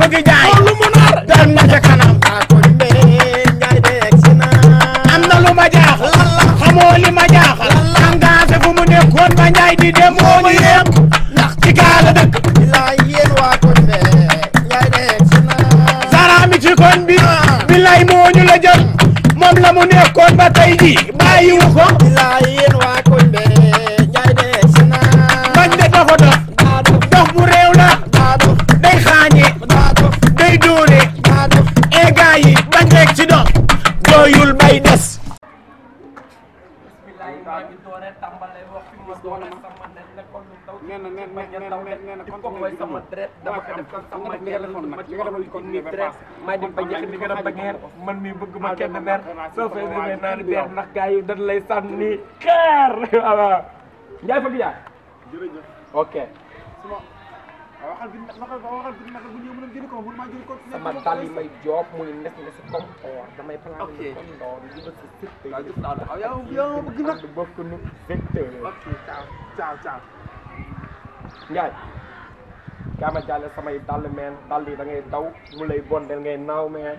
fëgg jaay lu mu nar dem na ca kanam am na lu ma jaaxal xamoo li ma jaaxal engagé fu mu nekkoon ba njaay di dem moo ñu yem ndax ci gaala dëkk Zara mi ci koñ bi billaay moo ñu la jël moom la mu nekkoon ba tey ji bàyyiwu ko bañ de dafa dox bu réew la day xaañe day dóore e gaa yi bañ rek ci dox doyul bay des man mi bëgg ma kenn mer soo fay demee naa ni beer ndax gars yi dañ lay sànni xeer voilà Ndiaye Fadou Ndiaye jërëjëf ok sama dal yi may joob muy nes comme or damay plané comme ndoor yi ba sa yow bëgg nag bokk nu secteur ok ciao Ndiaye kaa ma jàlle samay dàll meen dàll yi da ngay daw mu lay bondel ngay naaw meen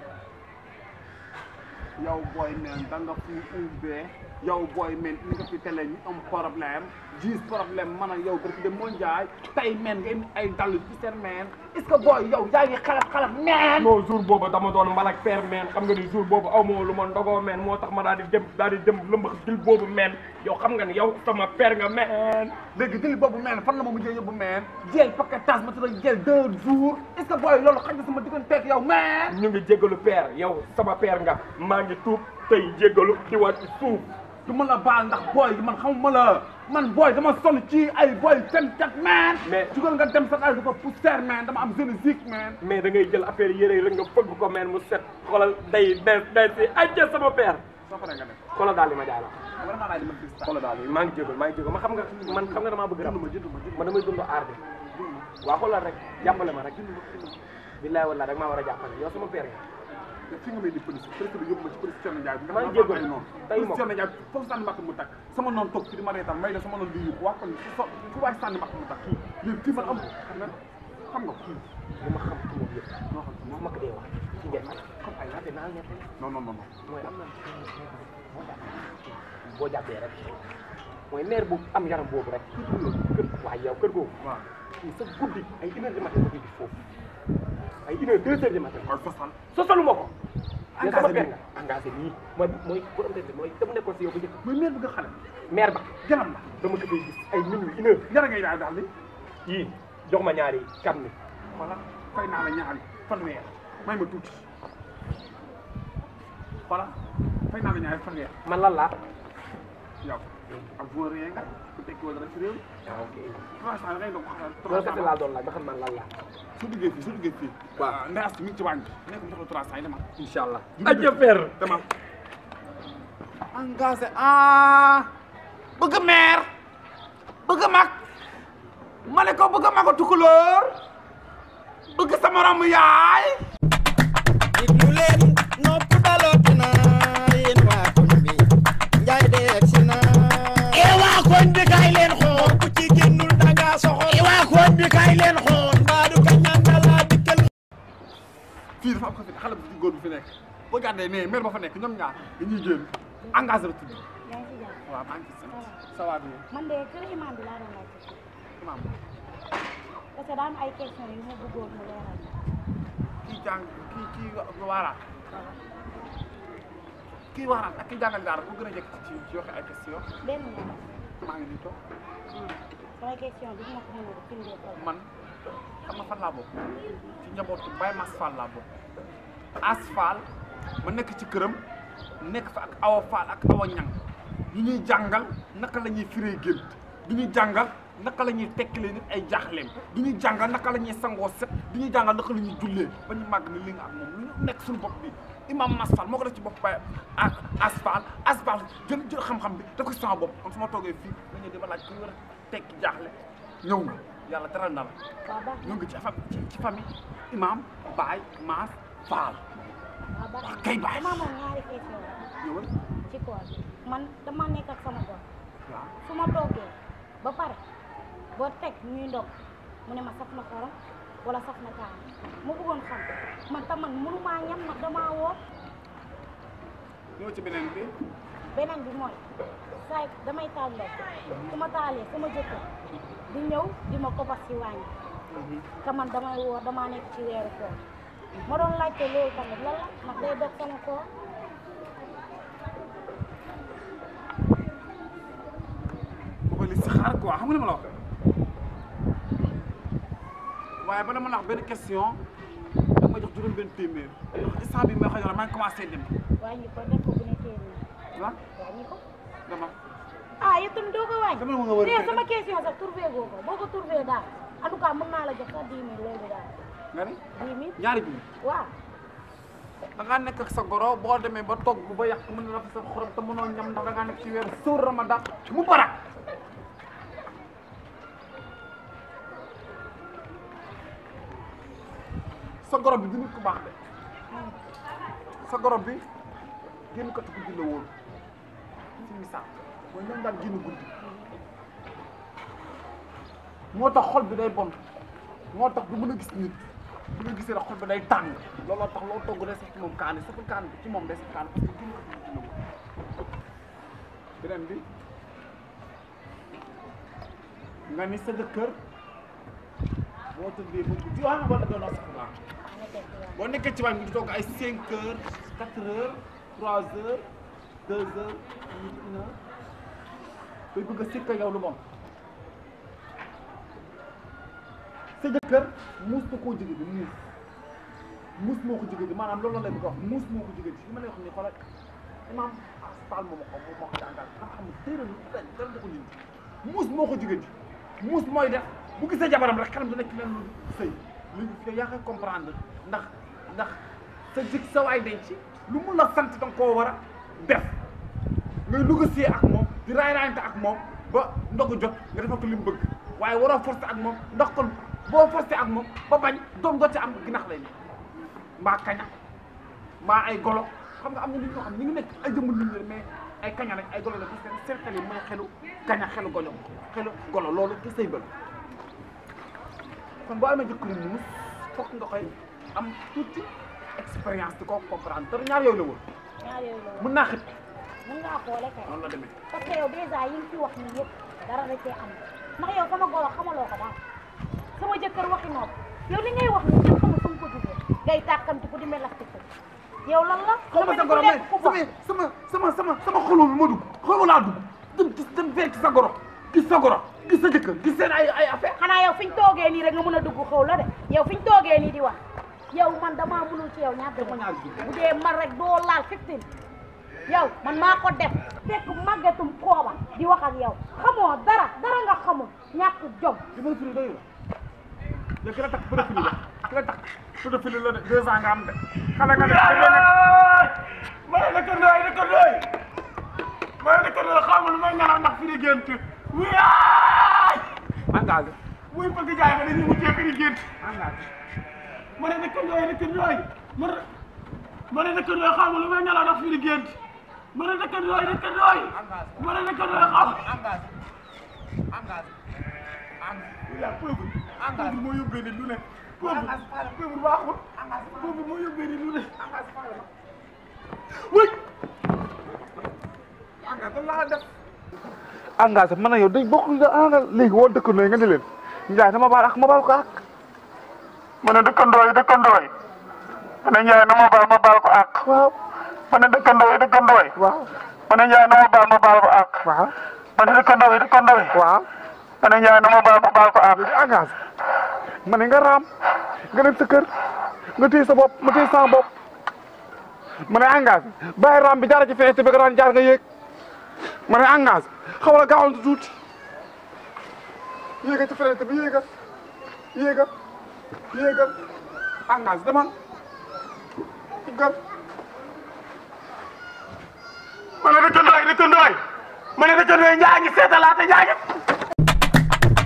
yow booy meen da nga fi ubbee yow booy meen ni nga fi télé ñu am problème gis problème man ak yow barki de moo njaay tey meen nga indi ay dàll ci seen meen est-ce que booy yow yaa ngi xalab meen non jour boobu dama doon mbalak père meen xam nga ni jour boobu aw ma lu ma ndogoo meen moo tax ma daal di dem lëmbax dil boobu meen yow xam nga ni yow sama père nga meen léegi dil boobu meen fan la ma mujjee yóbbu meen jël paquetage ma tëdd jël 2 jours est-ce que booy loolu xaj na sama digganteeg yow meen ñu ngi jéggalu père yow sama père nga maa ngi tuub tey jéggalu di waat ci suuf du ma la baal ndax booy man xamuma la man booy dama sonn ci ay booy fenkat man mais jugal nga dem sa ay dafa pousser man dama am génétique man mais da ngay jël affaire yére rek nga fëgg ko man mu set xoolal day des si ajja sama père soo paree nga def xoolal daal li ma jaay la vraiment daal di ma gis xoolal daal maa ngi jégal ma xam nga damaa bëgg rab ma damay dund aar bi waa xoolal rek jàppale ma rek billaay wallaay rek maa war a jàppale yow sama père fi nga may di police bi yóbbu ma ci police Thierno Ndiaye maa ngi jégal noonu tey moom Thierno Ndiaye foofu sànni mbàkk mu takk sama noonu toog fi di ma reetal may la sama noonu di yóbbu waa kon fu waay sànni mbàkk mu takk léegi fii man am xam nga kii li ma xam ci moom yëpp noo xam moo mag dee wax ci ngeen comme ay laate naa ñett non mooy am na boo jàppee rek mooy maire bu am yaram boobu rek kër waaye yow kër googu waaw sa guddi ay 1h du matin nga gis foofu ay 1h 2h du matin sosalu ma ko sama père nga engagé nii mooy borom tete mooy dama nekkoon si yow ba njëkk mooy maire bi nga xale maire ba ganam la dama ko fay gis ay minuit 1h yara ngay daal li yii jox ma ñaari kam ni voilà fay naa la ñaari fanweer may ma tuuti voilà fay naa la ñaari fanweer man lan laa yow ak bu réer nga ku tekki wala rek ci réew ok 300 ngay doon loolu kese laa doon laaj ba xam man lan laa su duggee fii waaw ndax mi ngi ci wàññi nekk mu jox la 300 yi dama incha allah aja fer dama engagé bëgg meer bëgg mag ma ne ko bëgg mago tukulóor bëgg sama ram yaay diglu leen nopp dalooti na yéen waa koñ bi njaay de egsi na waa koñ bi kay leen xool ku ci génnul danga soxor waa koñ bi kay leen xool mbaadu ka ñanda laa dikkal fii dafa am ko fi xale bu góor bu fi nekk boo jàddee ne maire ba fa nekk ñoom ñaar dañuy génn engagé la tudd waaw maa ngi ci sant ça va bien man de kër imam bi laa doon laajte imam parce que daa am ay question yu ma bëggoon mu leeral kii jàng kii waaraat kii waaraat ak kii jàngal daara ku gën a jekk ci joxe ay question benn la maa ngi nii toog samay question bi ma ko mën a firndee ko man xam nga fan laa bokk ci njabootu Baye Mass Fall laa bokk Asfal ma nekk ci këram nekk fa ak Awa Fall ak Awa Ñang ñu ñuy jàngal naka la ñuy firee gént du ñuy jàngal naka la ñuy tekkilee nit ay jaaxleem du ñuy jàngal naka la ñuy sangoo set du ñuy jàngal naka la ñuy jullee ba ñu màgg ni li nga ak moom lu ñu nekk suñu bopp bi imam Mass Fall moo ko def ci bopp Baye Asfal jël xam-xam bi daf ko sama bopp kon su ma toogee fii la ñuy dama laaj ku war a tekki jaaxle ñëw nga yàlla teral na la ñoo ngi ci famille imam Baye Mass Fall waaw kay Baye dama amoon ñaari question ñëwal ci koor man dama nekk ak sama doom waaw su ma toogee ba pare boo teg ñuy ndog mu ne ma saf na xorom wala saf na kaani ma bëggoon xam man tam man mënumaa ñam ndax damaa woor. ñëw ci beneen bi. beneen bi mooy saay damay taal lekk su ma taalee sama jëkkër di ñëw di ma ko bas ci wàññi te man damay woor damaa nekk ci weeru koor ma doon laajte loolu tamit lan la ndax day dog sama koor. booba li si xaar quoi xam nga li ma la wax waaye bala ma la wax benn question da nga ma jox juróom benn téeméer ndax instant bi may wax maa ngi commencé dem. wàññi ko def ko bu ne téeméer. lan wàññi ko. dama. ah yow tamit doo ko wàññi. dama la mën a wër sama question sax trouvé goo ko boo ko trouvé daal en tout cas mën naa la jox sax 10 000 loolu daal. nga ni 10 000 ñaari bi. waaw. da ngaa nekk ak sa goro boo demee ba togg ba yàq mën na rafet sa xorom te mënoo ñam ndax da ngaa nekk ci weeru sóor Ramadan mu barak. sa goro bi du nit ku baax de sa goro bi génn ko ci guddi la woon ci misaal mooy ñoom daal génn guddi moo tax xol bi day bon moo tax du mën a gis nit bu nga gisee rek xol bi day tàng looloo tax loo togg day sax ci moom kaani saxul kaani bi ci moom day sax kaani parce que génn ko ci guddi la woon beneen bi nga ni sa jëkkër boo tëddee ba guddi wala doonoo sax baax boo nekkee ci wàññi mu ngi toog ay 5 heures 4 heures 3 heures 2 heures 1 heure day bëgg a sikk yow lu moom sa jëkkër muus na koo jigéen di muus moo ko jigéen di maanaam loolu la lay bëgg a wax muus moo ko jigéen di li ma lay wax nii xoolal imaam Aspaal moo ma ko jàngal nga xam ne téere lu dara da ko lindi muus moo ko jigéen di muus mooy def bu gisee jabaram rek xelam dina ci leen lu sëy li yaa koy comprendre ndax sa jig sa waay denc lu mun la sant danga koo war a def ngay négocier ak moom di raay-raayante ak moom ba ndogu jot nga defal ko li mu bëgg waaye waroo forcer ak moom ndax kon boo forcer ak moom ba bañ doom doo ci am ginax lay ne mbaa kaña mbaa ay golo xam nga am na nit ñoo xam ñu ngi nekk ay jëmul nit ñi mais ay kaña rek ay golo la parce que seen xel yi mooy xelu kaña xelu golo loolu te sëy bël kon boo amee jëkkëru muus fokk nga koy am tuuti expérience di ko comprendre te ñaar yooyu la woon. ñaar yooyu la woon mën naa xit. mën ngaa xoole kay. noonu la demee. parce que yow dèjà yi nga fi wax nii yëpp dara da cee am ndax yow sama goro xamaloo ko daal sama jëkkër waxi nopp yow li ngay wax nii xamul fu mu ko duggee ngay tàkkamti ku di mel ak yow lan la. xaw ma sa goro mais sama xoloo bi ma dugg xoloo laa dugg dem fee ci sa goro gis sa goro gis sa jëkkër gis seen ay affaire. xanaa yow fi ñu toogee nii rek nga mën a dugg xaw la de yow fi ñu toogee nii di wax yow man damaa mënul ci yow ñaar dëgg bu dee man rek doo laal 15 yow man maa ko def fekk màggatum kooba di wax ak yow xamoo dara nga xamul ñàkk jom. li ma firi doyul yow ki la tax pédophile la ki la tax pédophile la de 2 ans nga am de xale nga de. ma ne dëkkandoo xamul may ñanam ndax fi di gént wuyaay engagé muy bëgg jaay nga dañuy mujjee fi di gént engagé ma ne dëkkandoo ma ne dëkkandoo xamul may ñanam ndax fi di gént ma ne dëkkandoo ma ne dëkkandoo xam engagé pauvre moo yóbbee nit lu ne pauvre baaxul pauvre moo yóbbee nit lu ne wuy engagé laa def engagé man na yow dañ bokk engagé léegi woo dëkkandoo yi nga ne leen Ndiaye dama baal ak ma baal ko ak ma ne dëkkandoo yi ma ne Ndiaye na ma baal ko ak waaw ma ne dëkkandoo yi waaw ma ne Ndiaye na ma baal ko ak waaw ma ne dëkkandoo yi waaw ma ne Ndiaye na ma baal ko ak engagé ma ne nga raam nga dem sa kër nga téye sa bopp ma téye sama bopp ma ne engagé bàyyi raam bi jaar ci fenêtre bi nga daan jaar nga yéeg ma ne engagé xaw la gaawal tuuti yéegal ci fenêtre bi yéegal engagé demal yéegal ma ne dëkkandoo yi ñaa ngi seetalaate ñaa ngi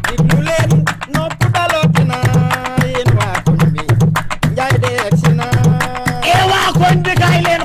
diglu leen nopp dalooti na yéen waa koñ bi Njaay de egsi na waa koñ bi kaay leen